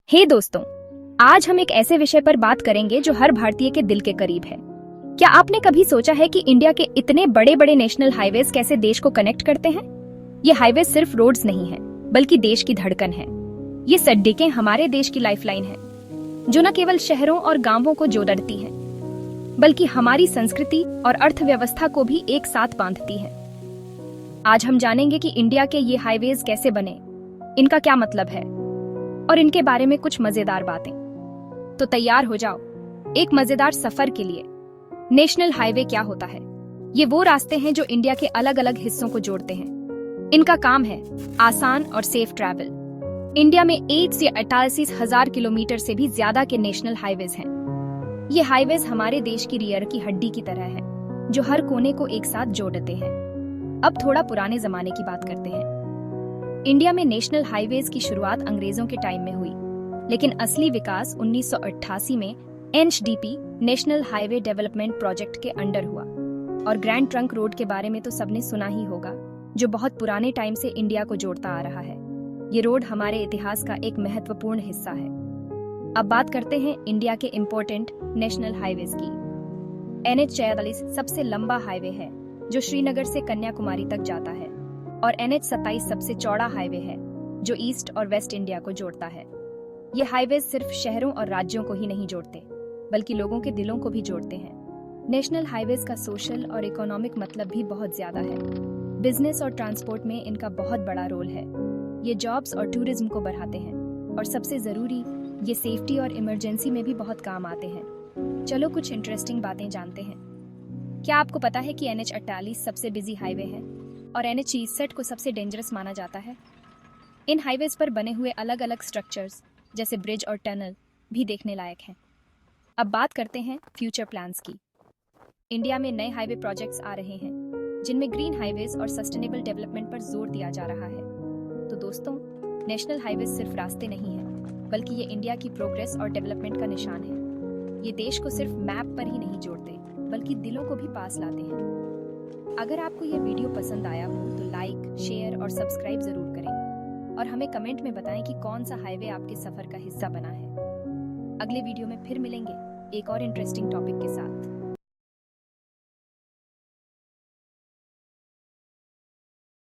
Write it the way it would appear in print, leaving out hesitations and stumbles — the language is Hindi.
हे दोस्तों, आज हम एक ऐसे विषय पर बात करेंगे जो हर भारतीय के दिल के करीब है। क्या आपने कभी सोचा है कि इंडिया के इतने बड़े बड़े नेशनल हाईवेज कैसे देश को कनेक्ट करते हैं? ये हाईवे सिर्फ रोड्स नहीं है, बल्कि देश की धड़कन है। ये सड़कें हमारे देश की लाइफलाइन है, जो न केवल शहरों और गांवों को जोड़ती है, बल्कि हमारी संस्कृति और अर्थव्यवस्था को भी एक साथ बांधती है। आज हम जानेंगे कि इंडिया के ये हाईवेज कैसे बने, इनका क्या मतलब है और इनके बारे में कुछ मजेदार बातें। तो तैयार हो जाओ एक मजेदार सफर के लिए। नेशनल हाईवे क्या होता है? ये वो रास्ते हैं जो इंडिया के अलग अलग हिस्सों को जोड़ते हैं। इनका काम है आसान और सेफ ट्रैवल। इंडिया में 8 से 88,000 किलोमीटर से भी ज्यादा के नेशनल हाईवेज हैं। ये हाईवेज हमारे देश की रीढ़ की हड्डी की तरह है, जो हर कोने को एक साथ जोड़ते हैं। अब थोड़ा पुराने जमाने की बात करते हैं। इंडिया में नेशनल हाईवेज की शुरुआत अंग्रेजों के टाइम में हुई, लेकिन असली विकास 1988 में NHDP national highway development project के अंडर हुआ। और ग्रैंड ट्रंक रोड के बारे में तो सबने सुना ही होगा, जो बहुत पुराने टाइम से इंडिया को जोड़ता आ रहा है। ये रोड हमारे इतिहास का एक महत्वपूर्ण हिस्सा है। अब बात करते हैं इंडिया के इम्पोर्टेंट नेशनल हाईवेज की। NH-46 सबसे लंबा हाईवे है, जो श्रीनगर से कन्याकुमारी तक जाता है, और NH-27 सबसे चौड़ा हाईवे है, जो ईस्ट और वेस्ट इंडिया को जोड़ता है। ये हाईवे सिर्फ शहरों और राज्यों को ही नहीं जोड़ते, बल्कि लोगों के दिलों को भी जोड़ते हैं। नेशनल हाईवेज का सोशल और इकोनॉमिक मतलब भी बहुत ज्यादा है। बिजनेस और ट्रांसपोर्ट में इनका बहुत बड़ा रोल है। ये जॉब्स और टूरिज्म को बढ़ाते हैं, और सबसे जरूरी, ये सेफ्टी और इमरजेंसी में भी बहुत काम आते हैं। चलो कुछ इंटरेस्टिंग बातें जानते हैं। क्या आपको पता है कि NH-48 सबसे बिजी हाईवे है और NH-63 को सबसे डेंजरस माना जाता है? इन हाईवेज पर बने हुए अलग अलग स्ट्रक्चर्स जैसे ब्रिज और टनल भी देखने लायक हैं। अब बात करते हैं फ्यूचर प्लान्स की। इंडिया में नए हाईवे प्रोजेक्ट्स आ रहे हैं, जिनमें ग्रीन हाईवेज और सस्टेनेबल डेवलपमेंट पर जोर दिया जा रहा है। तो दोस्तों, नेशनल हाईवेज सिर्फ रास्ते नहीं है, बल्कि ये इंडिया की प्रोग्रेस और डेवलपमेंट का निशान है। ये देश को सिर्फ मैप पर ही नहीं जोड़ते, बल्कि दिलों को भी पास लाते हैं। अगर आपको यह वीडियो पसंद आया हो तो लाइक, शेयर और सब्सक्राइब जरूर करें, और हमें कमेंट में बताएं कि कौन सा हाईवे आपके सफर का हिस्सा बना है। अगले वीडियो में फिर मिलेंगे एक और इंटरेस्टिंग टॉपिक के साथ।